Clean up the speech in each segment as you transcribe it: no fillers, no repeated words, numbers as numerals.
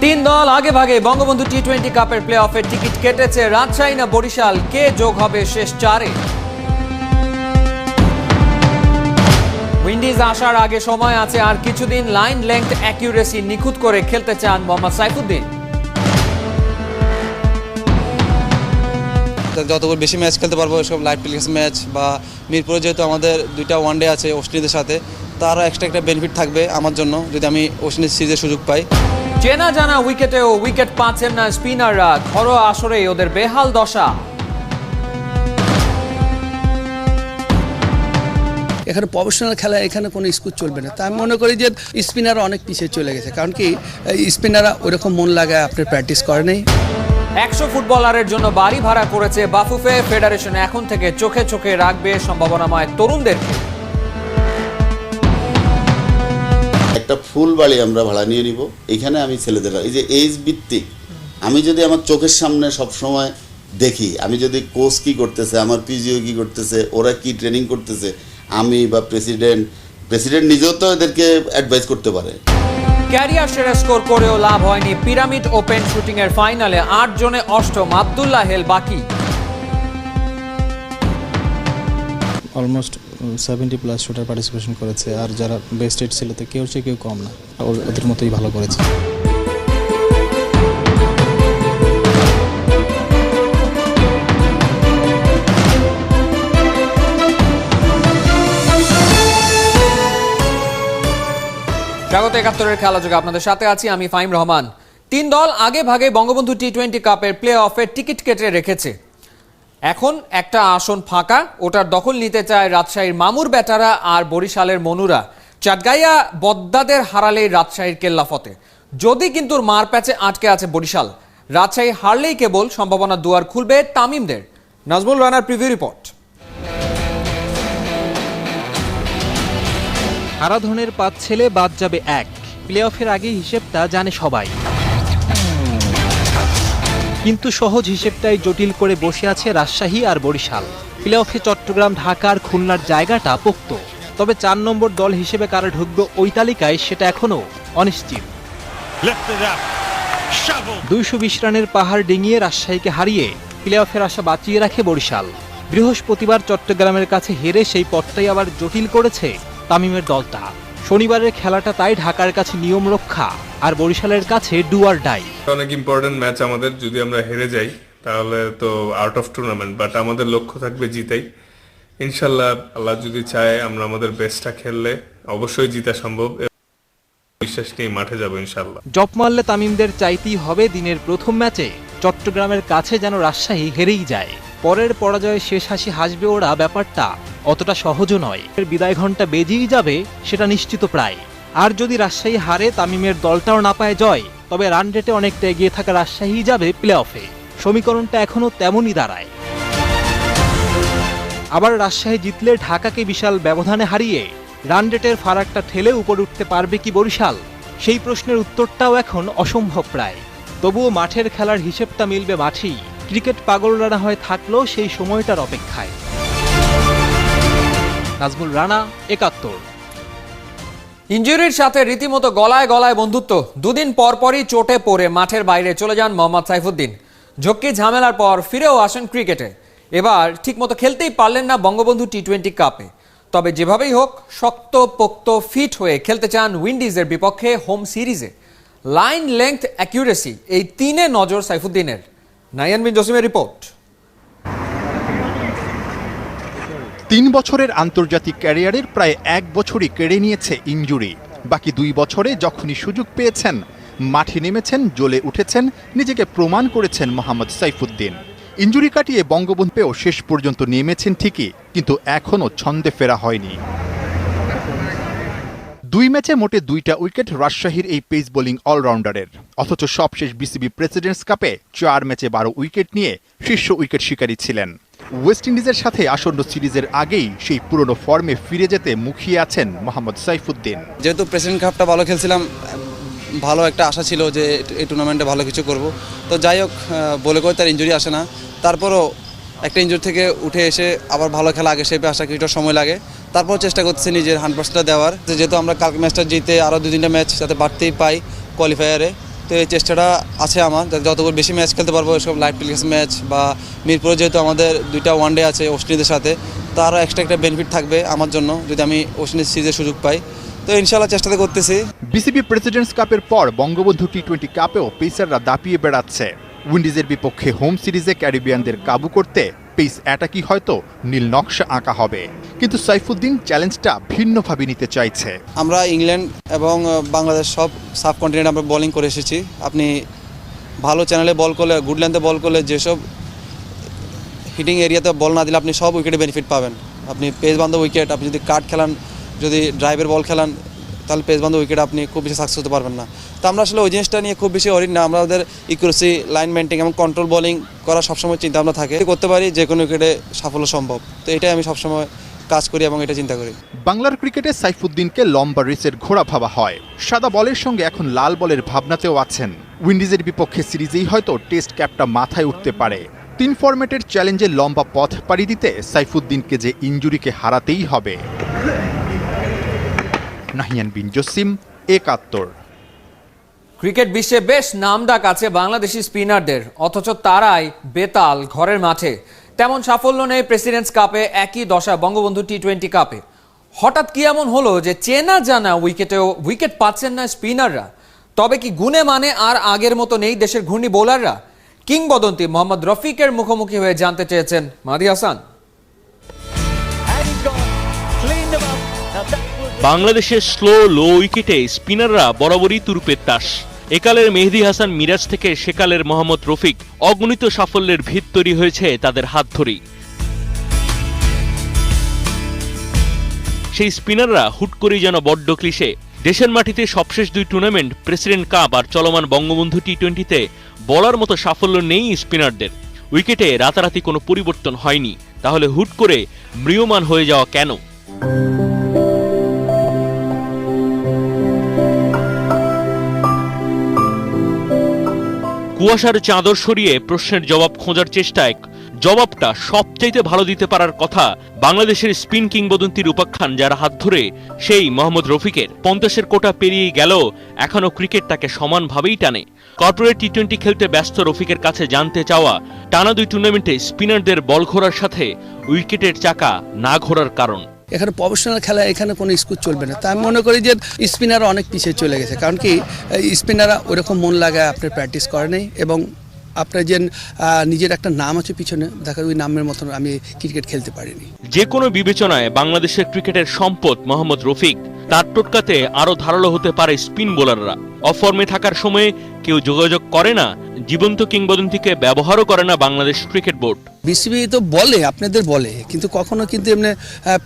তিন দল আগে ভাগে বঙ্গবন্ধু টি-20 কাপের প্লে অফের টিকিট কেটেছে। রাজশাহী না বরিশাল, কে যোগ হবে শেষ চারে? উইন্ডিজ আসার আগে সময় আছে আর কিছুদিন। লাইন লেংথ অ্যাকিউরেসি নিখুঁত করে খেলতে চান মোহাম্মদ সাইফুদ্দিন। যতগুলো বেশি ম্যাচ খেলতে পারবো, সব লাইভ টেলিকাস্ট ম্যাচ বা মিরপুরে যেহেতু আমাদের দুইটা ওয়ানডে আছে ওয়েস্ট ইন্ডিজের সাথে, তারও এক্সট্রা একটা বেনিফিট থাকবে আমার জন্য যদি আমি ওয়েস্ট ইন্ডিজ সিরিজের সুযোগ পাই। চেনা জানা উইকেটেও উইকেট পাচ্ছেন না স্পিনাররা। ঘরোয়া আসরে ওদের বেহাল দশা। এখানে প্রফেশনাল খেলা, এখানে কোনো স্কোর চলবে না। তা আমি মনে করি যে স্পিনাররা অনেক পিছিয়ে চলে গেছে, কারণ কি স্পিনাররা ওইরকম মন লাগায় আপনার প্র্যাকটিস করে নেই। 100 ফুটবলারের জন্য বাড়ি ভাড়া করেছে বাফুফে। ফেডারেশন এখন থেকে চোখে চোখে রাখবে সম্ভাবনাময় তরুণদেরকে। একটা ফুল বাড়ি আমরা ভাড়া নিয়ে নিব। এখানে আমি ছেলেদের এই যে এজ ভিত্তিক, আমি যদি আমার চোখের সামনে সবসময় দেখি, আমি যদি কোচ কি করতেছে, আমার পিজিও কি করতেছে, ওরা কি ট্রেনিং করতেছে, আমি বা প্রেসিডেন্ট নিজেও তো এদেরকে অ্যাডভাইস করতে পারে। ক্যারিয়ার সেরা স্কোর করেও লাভ হয়নি। পিরামিড ওপেন শুটিং এর ফাইনালে 8 জনে অষ্টম আব্দুল্লাহ হেল বাকি। অলমোস্ট 70+ শুটার পার্টিসিপেশন করেছে, আর যারা বেস্ট 8 ছিল তো কেউ কম না, ওদের মতোই ভালো করেছে। স্বাগত 71-এর খেলা যোগে আপনাদের সাথে আছি আমি ফাহিম রহমান। তিন দল আগে ভাগে বঙ্গবন্ধু টি-20 কাপের প্লে অফের টিকিট কেটে রেখেছে। এখন একটা আসন ফাঁকা, ওটার দখল নিতে চায় রাজশাহীর মামুর ব্যাটারা আর বরিশালের মনুরা। চাটগাইয়া বদ্দাদের হারালেই রাজশাহীর কেল্লাফতে। যদি কিন্তু মার প্যাচে আটকে আছে বরিশাল, রাজশাহী হারলেই কেবল সম্ভাবনা দুয়ার খুলবে তামিমদের। নাজমুল রানার প্রিভিউ রিপোর্ট। হারাধনের 5 ছেলে বাদ যাবে 1। প্লে অফের আগে হিসেবটা জানে সবাই, কিন্তু সহজ হিসেবটাই জটিল করে বসে আছে রাজশাহী আর বরিশাল। প্লে অফে চট্টগ্রাম, ঢাকা আর খুলনার জায়গাটা পোক্ত, তবে 4 নম্বর দল হিসেবে কারা ঢুকবে ওই তালিকায় সেটা এখনো অনিশ্চিত। 220 রানের পাহাড় ডিঙিয়ে রাজশাহীকে হারিয়ে প্লে অফের আশা বাঁচিয়ে রাখে বরিশাল। বৃহস্পতিবার চট্টগ্রামের কাছে হেরে সেই পথটাই আবার জটিল করেছে তামিমের দলটা। শনিবারের খেলাটা তাই ঢাকার কাছে নিয়ম রক্ষা আর বরিশালের কাছে ডু অর ডাই। অনেক ইম্পর্টেন্ট ম্যাচ আমাদের, যদি আমরা হেরে যাই তাহলে তো আউট অফ টুর্নামেন্ট, বাট আমাদের লক্ষ্য থাকবে জিতাই। ইনশাল্লাহ আল্লাহ যদি চায় আমরা আমাদের বেস্টটা খেললে অবশ্যই জিতা সম্ভব। বিশ্বাস নিয়ে মাঠে যাবো ইনশাল্লাহ। জপ মারলে তামিমদের চাইতেই হবে দিনের প্রথম ম্যাচে চট্টগ্রামের কাছে যেন রাজশাহী হেরেই যায়। পরের পরাজয়ে শেষ হাসি হাসবে ওরা, ব্যাপারটা অতটা সহজও নয়। বিদায় ঘন্টা বেজেই যাবে সেটা নিশ্চিত প্রায়। আর যদি রাজশাহী হারে, তামিমের দলটাও না পায় জয়, তবে রান রেটে অনেকটা এগিয়ে থাকা রাজশাহী যাবে প্লে অফে। সমীকরণটা এখনো তেমনই দাঁড়ায়। আবার রাজশাহী জিতলে ঢাকাকে বিশাল ব্যবধানে হারিয়ে রান রেটের ফারাকটা ঠেলে উপরে উঠতে পারবে কি বরিশাল? সেই প্রশ্নের উত্তরটাও এখন অসম্ভব প্রায়। তবুও মাঠের খেলার হিসেবটা মিলবে মাঠেই। ক্রিকেট পাগলরা না হয় থাকলেও সেই সময়টার অপেক্ষায়। নাজমুল রানা, 71। ইনজুরির সাথে রীতিমতো গলায় গলায় বন্ধুত্ব। দুদিন পরপরই চোটে পড়ে মাঠের বাইরে চলে যান মোহাম্মদ সাইফুদ্দিন। ঝক্কি ঝামেলার পর ফিরেও আসেন ক্রিকেটে। এবার ঠিকমতো খেলতেই পারলেন না বঙ্গবন্ধু টি-20 কাপে। তবে যেভাবেই হোক শক্ত পোক্ত ফিট হয়ে খেলতে চান উইন্ডিজের বিপক্ষে হোম সিরিজে। লাইন লেংথ অ্যাকিউরেসি, এই তিনে নজর সাইফুদ্দিনের। নাইয়ান বিন জসিমের রিপোর্ট। 3 বছরের আন্তর্জাতিক ক্যারিয়ারের প্রায় 1 বছরই কেড়ে নিয়েছে ইনজুরি। বাকি 2 বছরে যখনই সুযোগ পেয়েছেন মাঠে নেমেছেন, জ্বলে উঠেছেন, নিজেকে প্রমাণ করেছেন মোহাম্মদ সাইফুদ্দিন। ইনজুরি কাটিয়ে বঙ্গবন্ধু পেয়েও শেষ পর্যন্ত নেমেছেন ঠিকই, কিন্তু এখনও ছন্দে ফেরা হয়নি। 2 ম্যাচে মোটে 2টা উইকেট রাজশাহীর এই পেস বোলিং অলরাউন্ডারের। অথচ সবশেষ বিসিবি প্রেসিডেন্টস কাপে 4 ম্যাচে 12 উইকেট নিয়ে শীর্ষ উইকেট শিকারী ছিলেন। ওয়েস্ট ইন্ডিজের সাথে আসন্ন সিরিজের আগেই সেই পুরনো ফর্মে ফিরে যেতে মুখিয়ে আছেন মোহাম্মদ সাইফুদ্দিন। যেহেতু প্রেসিডেন্ট কাপটা ভালো খেলছিলাম, ভালো একটা আশা ছিল যে এই টুর্নামেন্টে ভালো কিছু করব। তো যাই হোক, বলে করে তার ইনজুরি আসে না, তারপরও একটা ইনজুরি থেকে উঠে এসে আবার ভালো খেলা আগে শেপে আসা কিছুটা সময় লাগে। তারপর চেষ্টা করছি নিজের 100% দেওয়ার। যেহেতু আমরা কালকে ম্যাচটা জিতে আরও 2-3টা ম্যাচ যাতে বাড়তেই পাই কোয়ালিফায়ারে, তো এই চেষ্টাটা আছে আমার, যতগুলো বেশি ম্যাচ খেলতে পারবো, এসব লাইভ টেলিকাস্ট ম্যাচ বা মিরপুরে যেহেতু আমাদের 2টা ওয়ানডে আছে ওয়েস্ট ইন্ডিজের সাথে, তারও এক্সট্রা একটা বেনিফিট থাকবে আমার জন্য যদি আমি ওয়েস্ট ইন্ডিজ সিরিজের সুযোগ পাই। তো ইনশাআল্লাহ চেষ্টাতে করতেছি। বিসিবি প্রেসিডেন্টস কাপের পর বঙ্গবন্ধু টি-20 কাপেও পেসাররা দাপিয়ে বেড়াচ্ছে। উইন্ডিজের বিপক্ষে হোম সিরিজে ক্যারিবিয়ানদের কাবু করতে পেস অ্যাটাকই হয়তো নীল নকশা আঁকা হবে, কিন্তু সাইফুদ্দিন চ্যালেঞ্জটা ভিন্নভাবে নিতে চাইছে। আমরা ইংল্যান্ড এবং বাংলাদেশ সব সাবকন্টিনেন্ট আমরা বোলিং করে এসেছি। আপনি ভালো চ্যানেলে বল করলে, গুড লেন্থে বল করলে, যেসব হিটিং এরিয়াতে বল না দিলে আপনি সব উইকেটে বেনিফিট পাবেন। আপনি পেস বান্ধব উইকেট, আপনি যদি কাট খেলান, যদি ড্রাইভের বল খেলান, তাহলে পেস বান্ধব উইকেট আপনি খুব বেশি সাকসেস হতে পারবেন না। তো আমরা আসলে ওই জিনিসটা নিয়ে খুব বেশি অরিড না, আমাদের ইকুরেসি, লাইন মেনটেন এবং কন্ট্রোল বোলিং করা সবসময় চিন্তা ভাবনা থাকে, করতে পারি যে কোনো উইকেটে সাফল্য সম্ভব। তো এটাই আমি সবসময় কাজ করি এবং এটা চিন্তা করি। বাংলার ক্রিকেটে সাইফুদ্দিনকে লম্বা রেসের ঘোড়া ভাবা হয়। সাদা বলের সঙ্গে এখন লাল বলের ভাবনাতেও আছেন। উইন্ডিজের বিপক্ষে সিরিজেই হয়তো টেস্ট ক্যাপটা মাথায় উঠতে পারে। 3 ফরম্যাটের চ্যালেঞ্জে লম্বা পথ পাড়ি দিতে সাইফুদ্দিনকে যে ইনজুরিকে হারাতেই হবে। নাহিয়ান বিন জসিম, একাত্তর। ক্রিকেট বিশ্বে বেশ নামডাক আছে বাংলাদেশি স্পিনারদের, অথচ তারাই বেতাল ঘরের মাঠে। তেমন সাফল্য নেই প্রেসিডেন্টস কাপে, একই দশা বঙ্গবন্ধু টি-20 কাপে। হঠাৎ কি এমন হলো যে চেনা জানা উইকেটেও উইকেট পাচ্ছেন না স্পিনাররা? তবে কি গুণে মানে আর আগের মতো নেই দেশের ঘূর্ণি বোলাররা? কিংবদন্তি মোহাম্মদ রফিকের মুখোমুখি হয়ে জানতে চেয়েছেন মাহদি হাসান। বাংলাদেশের স্লো লো উইকেটে স্পিনাররা বরাবরই তুরুপের তাস। একালের মেহেদী হাসান মিরাজ থেকে সেকালের মোহাম্মদ রফিক, অগণিত সাফল্যের ভিত তৈরি হয়েছে তাদের হাত ধরেই। সেই স্পিনাররা হুট করেই যেন বড্ড ক্লিশে। দেশের মাটিতে সবশেষ 2 টুর্নামেন্ট, প্রেসিডেন্ট কাপ আর চলমান বঙ্গবন্ধু টি-20তে বলার মতো সাফল্য নেই স্পিনারদের। উইকেটে রাতারাতি কোনো পরিবর্তন হয়নি, তাহলে হুট করে ম্রিয়মান হয়ে যাওয়া কেন? কুয়াশার চাদর সরিয়ে প্রশ্নের জবাব খোঁজার চেষ্টায় জবাবটা সবচাইতে ভালো দিতে পারার কথা বাংলাদেশের স্পিন কিংবদন্তির উপাখ্যান যারা হাত ধরে, সেই মোহাম্মদ রফিকের। 50-এর কোটা পেরিয়ে গেলেও এখনও ক্রিকেট তাকে সমানভাবেই টানে। কর্পোরেট টি-20 খেলতে ব্যস্ত রফিকের কাছে জানতে চাওয়া টানা 2 টুর্নামেন্টে স্পিনারদের বল ঘোরার সাথে উইকেটের চাকা না ঘোরার কারণ। এখানে প্রফেশনাল খেলা, এখানে কোনো স্কোর চলবে না। তা আমি মনে করি যে স্পিনাররা অনেক পিছিয়ে চলে গেছে, কারণ কি স্পিনাররা ওরকম মন লাগায় আপনার প্র্যাকটিস করে নেই, এবং আপনার যে নিজের একটা নাম আছে পিছনে, দেখা ওই নামের মতন আমি ক্রিকেট খেলতে পারিনি। যে কোনো বিবেচনায় বাংলাদেশের ক্রিকেটের সম্পদ মোহাম্মদ রফিক। তার টোটকাতে আরও ধারালো হতে পারে স্পিন বোলাররা। অফর্মে থাকার সময়ে কেউ যোগাযোগ করে না, জীবন্ত কিংবদন্তিকে ব্যবহারও করে না বাংলাদেশ ক্রিকেট বোর্ড। বিসিবি তো বলে, আপনাদের বলে, কিন্তু কখনো কিন্তু এমনি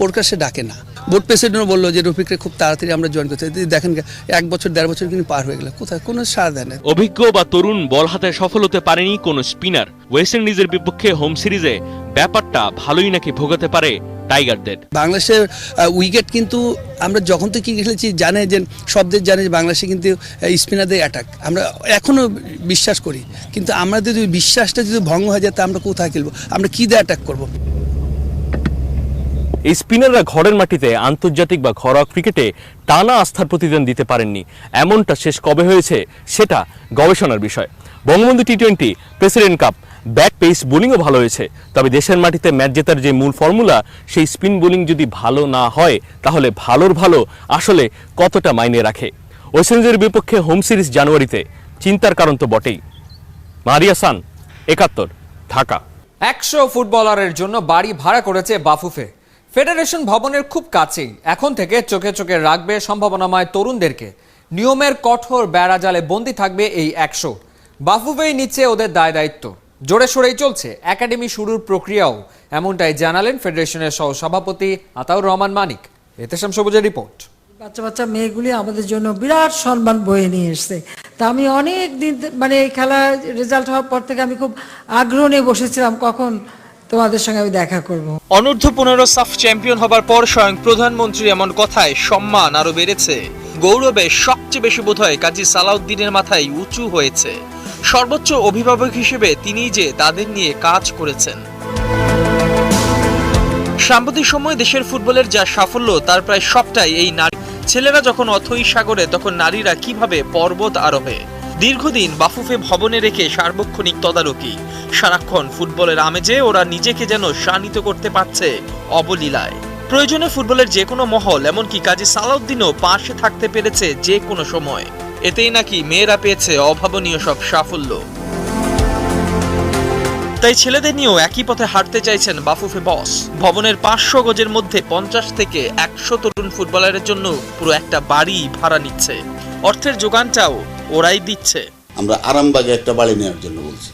প্রকাশ্যে ডাকে না। বোর্ড প্রেসিডেন্ট বললো যে রফিককে খুব তাড়াতাড়ি আমরা জয়েন করতে, দেখেন 1 বছর 1.5 বছর কিন্তু পার হয়ে গেল, কোথায় কোনো সাড়া দেয় না। অভিজ্ঞ বা তরুণ বল হাতে সফল হতে পারেনি কোনো স্পিনার। ওয়েস্ট ইন্ডিজের বিপক্ষে হোম সিরিজে ব্যাপারটা ভালোই নাকি ভোগাতে পারে টাইগারদের। বাংলাদেশের উইকেট কিন্তু আমরা যখন তো ক্রিকেট খেলেছি জানে যে শব্দের জানে যে বাংলাদেশে কিন্তু স্পিনারদের অ্যাটাক আমরা এখনও বিশ্বাস করি, কিন্তু আমরা যদি বিশ্বাসটা যদি ভঙ্গ হয়ে যায় তা আমরা কোথায় খেলবো, আমরা কী দিয়ে অ্যাটাক করবো? এই স্পিনাররা ঘরের মাটিতে আন্তর্জাতিক বা ঘরোয়া ক্রিকেটে টানা আস্থার প্রতিদান দিতে পারেননি। এমনটা শেষ কবে হয়েছে সেটা গবেষণার বিষয়। বঙ্গবন্ধু টি-20, প্রেসিডেন্ট কাপ, ব্যাট পেস বোলিংও ভালো হয়েছে, তবে দেশের মাটিতে ম্যাচ জেতার যে মূল ফর্মুলা, সেই স্পিন বোলিং যদি ভালো না হয় তাহলে ভালোর ভালো আসলে কতটা মাইনে রাখে? ওয়েস্ট ইন্ডিজের বিপক্ষে হোম সিরিজ জানুয়ারিতে, চিন্তার কারণ তো বটেই। মাহদি হাসান, 71, ঢাকা। 100 ফুটবলারের জন্য বাড়ি ভাড়া করেছে বাফুফে। ফেডারেশন ভবনের খুব কাছেই। এখন থেকে চোখে চোখে রাখবে সম্ভাবনাময় তরুণদেরকে। নিয়মের কঠোর বেড়াজালে বন্দী থাকবে এই 100। বাফুফেই নিচ্ছে ওদের দায় দায়িত্ব। জোরে সোরেই চলছে একাডেমি শুরুর প্রক্রিয়াও, এমনটাই জানালেন ফেডারেশনের সহসভাপতি আতাউর রহমান মানিক। এতেশাম সবুজের রিপোর্ট। বাচ্চা মেয়েগুলি আমাদের জন্য বিরাট সম্মান বয়ে নিয়ে এসছে। তা আমি অনেক দিন মানে এই খেলা রেজাল্ট হওয়ার পর থেকে আমি খুব আগ্রহ নিয়ে বসেছিলাম কখন তোমাদের সঙ্গে আমি দেখা করব। অনূর্ধ্ব 15 সাফ চ্যাম্পিয়ন হবার পর স্বয়ং প্রধানমন্ত্রী এমন কথায় সম্মান আরো বেড়েছে। গৌরবে সবচেয়ে বেশি বোধহয় কাজী সালাউদ্দিনের মাথায় উঁচু হয়েছে। সর্বোচ্চ অভিভাবক হিসেবে তিনিই যে তাদের নিয়ে কাজ করেছেন। সাম্প্রতিক সময়ে দেশের ফুটবলের যা সাফল্য তার প্রায় সবটাই এই নারী। ছেলেরা যখন অথই সাগরে, তখন নারীরা কিভাবে পর্বত আরোহে। দীর্ঘদিন বাফুফে ভবনে রেখে সার্বক্ষণিক তদারকি, সারাক্ষণ ফুটবলের আমেজে ওরা নিজেকে যেন শানিত করতে পারছে অবলীলায়। প্রয়োজনে ফুটবলের যে কোনো মহল, এমনকি কাজী সালাউদ্দিনও পাশে থাকতে পেরেছে যে কোনো সময়। এতেই নাকি মেয়েরা পেয়েছে অভাবনীয় সব সাফল্য। তাই ছেলেদের নিয়েও একই পথে হাঁটতে চাইছেন বাফুফে বস। ভবনের 500 গজের মধ্যে 50 থেকে 100 তরুণ ফুটবলারের জন্য পুরো একটা বাড়ি ভাড়া নিচ্ছে। অর্থের যোগানটাও ওরাই দিচ্ছে। আমরা আরামবাগে একটা বাড়ি নেওয়ার জন্য বলছি,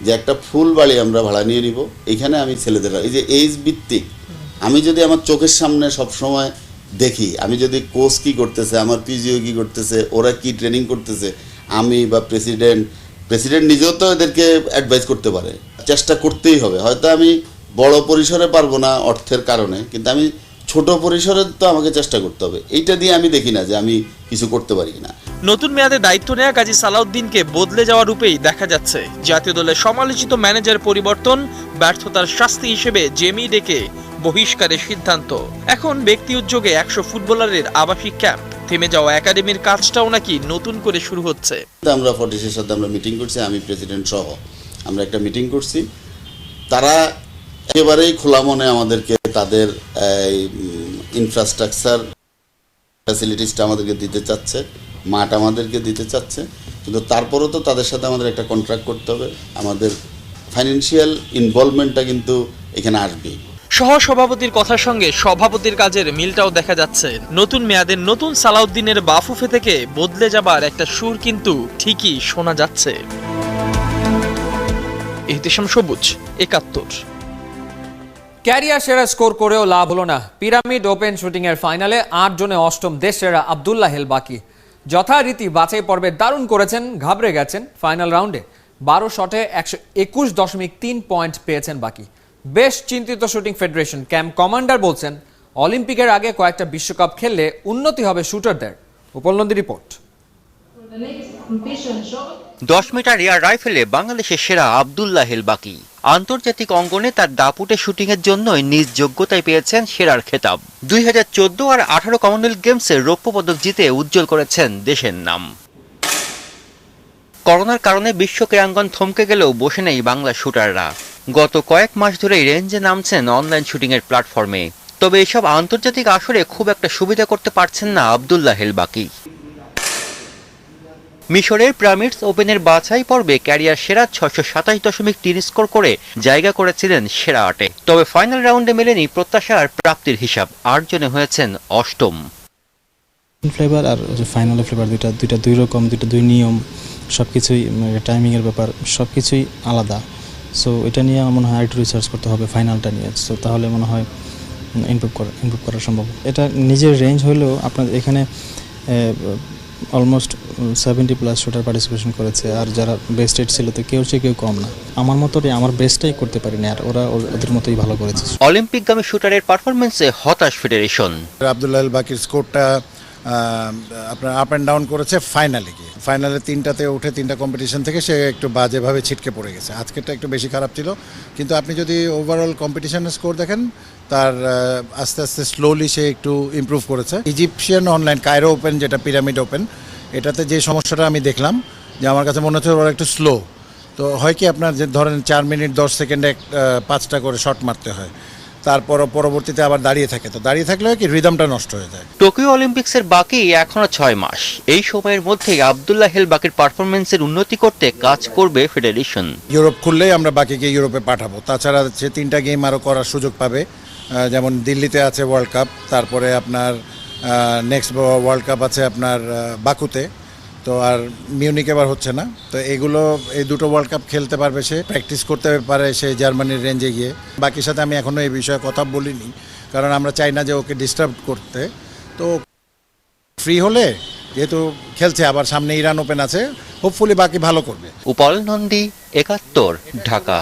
যে একটা ফুল বাড়ি আমরা ভাড়া নিয়ে নিব। এখানে আমি ছেলেদের, এই যে এইজ ভিত্তিক, আমি যদি আমার চোখের সামনে সব সময় দেখি, আমি যদি কোচ কি করতেছে, আমার পিজিও কি করতেছে, ওরা কি ট্রেনিং করতেছে, আমি বা প্রেসিডেন্ট নিজেও তো এদেরকে অ্যাডভাইস করতে পারে। চেষ্টা করতেই হবে। হয়তো আমি বড় পরিসরে পারবো না অর্থের কারণে, কিন্তু আমি ছোট পরিসরে তো আমাকে চেষ্টা করতে হবে। এইটা দিয়ে আমি দেখি না যে আমি কিছু করতে পারি না। নতুন মেয়াদে দায়িত্ব নেওয়া কাজী সালাউদ্দিনকে বদলে যাওয়ার রূপেই দেখা যাচ্ছে। জাতীয় দলের সমালোচিত ম্যানেজার পরিবর্তন, ব্যর্থতার শাস্তি হিসেবে জেমি ডেকে বহিষ্কারের সিদ্ধান্ত। এখন ব্যক্তি উদ্যোগে 100 ফুটবলারের আবাসিক ক্যাম্প, থেমে যাওয়া একাডেমির কাজটাও নাকি নতুন করে শুরু হচ্ছে। আমরা ফর্টিসের সাথে আমরা মিটিং করছি, আমি প্রেসিডেন্ট সহ আমরা একটা মিটিং করছি। তারা একেবারেই খোলা মনে আমাদেরকে তাদের ইনফ্রাস্ট্রাকচার ফ্যাসিলিটিসটা আমাদেরকে দিতে চাচ্ছে, মাঠ আমাদেরকে দিতে চাচ্ছে, কিন্তু তারপরেও তো তাদের সাথে আমাদের একটা কন্ট্রাক্ট করতে হবে। আমাদের ফাইন্যান্সিয়াল ইনভলভমেন্টটা কিন্তু এখানে আসবেই। সহসভাপতির কথার সঙ্গে সভাপতির কাজের মিলটাও দেখা যাচ্ছে। নতুন মেয়াদের নতুন সালাউদ্দিনের বাফুফে থেকে বদলে যাবার একটা সুর কিন্তু ঠিকই শোনা যাচ্ছে। ইহতিশাম সবুজ, 71। ক্যারিয়ার সেরা স্কোর করেও লাভ হলো না। পিরামিড ওপেন শুটিং এর ফাইনালে 8 জনে অষ্টম দেশ সেরা আব্দুল্লাহ হেল বাকি। যথারীতি বাছাই পর্বে দারুণ করেছেন, ঘাবড়ে গেছেন ফাইনাল রাউন্ডে। 12 শটে 121.3 পয়েন্ট পেয়েছেন বাকি। বেশ চিন্তিত শুটিং ফেডারেশন। ক্যাম্প কমান্ডার বলছেন, অলিম্পিকের আগে কয়েকটা বিশ্বকাপ খেললে উন্নতি হবে শুটারদের। উপলব্ধি রিপোর্ট। 10 মিটার এয়ার রাইফেলে বাংলাদেশের সেরা আব্দুল্লাহ হেল বাকি। আন্তর্জাতিক অঙ্গনে তার দাপুটে শুটিংয়ের জন্যই নিজ যোগ্যতায় পেয়েছেন সেরার খেতাব। 2014 আর 18 কমনওয়েলথ গেমসে রৌপ্য পদক জিতে উজ্জ্বল করেছেন দেশের নাম। করোনার কারণে বিশ্ব ক্রীড়াঙ্গন থমকে গেলেও বসে নেই বাংলা শুটাররা। গত কয়েক মাস ধরেই রেঞ্জে নামছেন অনলাইন শুটিংয়ের প্ল্যাটফর্মে। তবে এসব আন্তর্জাতিক আসরে খুব একটা সুবিধা করতে পারছেন না আব্দুল্লাহ হেল বাকি। মিশরের পিরামিডস ওপেনের বাছাই পর্বে ক্যারিয়ার সেরা 627.3 স্কোর করে জায়গা করেছিলেন সেরা 8-এ। তবে ফাইনাল রাউন্ডে মেলেনি প্রত্যাশার প্রাপ্তির হিসাব। 8 জনে হয়েছেন অষ্টম। ফ্লেভার আর ফাইনালের ফ্লেভার দুইটা দুই রকম, দুই নিয়ম, সব কিছুই টাইমিংয়ের ব্যাপার, সব কিছুই আলাদা। সো এটা নিয়ে আমার মনে হয় একটু রিসার্চ করতে হবে ফাইনালটা নিয়ে। সো তাহলে মনে হয় ইমপ্রুভ করা সম্ভব। এটা নিজের রেঞ্জ হলেও আপনার এখানে অলমোস্ট 70+ শুটার পার্টিসিপেশন করেছে, আর যারা বেস্ট 8 ছিল তো কেউ কম না। আমার মতোই আমার বেস্টটাই করতে পারিনি, আর ওরা ওদের মতোই ভালো করেছে। অলিম্পিকগামী শুটারের পারফরমেন্সে হতাশ ফেডারেশন। আব্দুল্লাহ হেল বাকির স্কোরটা আপনার আপ অ্যান্ড ডাউন করেছে ফাইনালে গিয়ে। ফাইনালে 3টাতে উঠে 3টা কম্পিটিশন থেকে সে একটু বাজেভাবে ছিটকে পড়ে গেছে। আজকেরটা একটু বেশি খারাপ ছিল, কিন্তু আপনি যদি ওভারঅল কম্পিটিশনের স্কোর দেখেন তার আস্তে আস্তে স্লোলি সে একটু ইমপ্রুভ করেছে। ইজিপশিয়ান অনলাইন কায়রো ওপেন, যেটা পিরামিড ওপেন, এটাতে যে সমস্যাটা আমি দেখলাম যে আমার কাছে মনে হচ্ছে ওরা একটু স্লো। তো হয় কি আপনার যে ধরেন 4 মিনিট 10 সেকেন্ডে 5টা করে শট মারতে হয়, তারপর পরবর্তীতে আবার দাঁড়িয়ে থাকে। তো দাঁড়িয়ে থাকলে কি রিদমটা নষ্ট হয়ে যায়। টোকিও অলিম্পিক্সের বাকি এখনো 6 মাস। এই সময়ের মধ্যেই আব্দুল্লাহ হেল বাকির পারফরমেন্সের উন্নতি করতে কাজ করবে ফেডারেশন। ইউরোপ খুললেই আমরা বাকিকে ইউরোপে পাঠাবো। তাছাড়া সে 3টা গেম আরও করার সুযোগ পাবে। যেমন দিল্লিতে আছে ওয়ার্ল্ড কাপ, তারপরে আপনার নেক্সট ওয়ার্ল্ড কাপ আছে আপনার বাকুতে, তো আর মিউনিক এবার হচ্ছে না। তো এই দুটো ওয়ার্ল্ড কাপ খেলতে পারবে, সে প্র্যাকটিস করতে পারে সে জার্মানির রেঞ্জে গিয়ে। বাকির সাথে আমি এখনও এই বিষয়ে কথা বলিনি, কারণ আমরা চাই না যে ওকে ডিস্টার্ব করতে। তো ফ্রি হলে যেহেতু খেলছে, আবার সামনে ইরান ওপেন আছে, হোপফুলি বাকি ভালো করবে। উপাল নন্দী, 71, ঢাকা।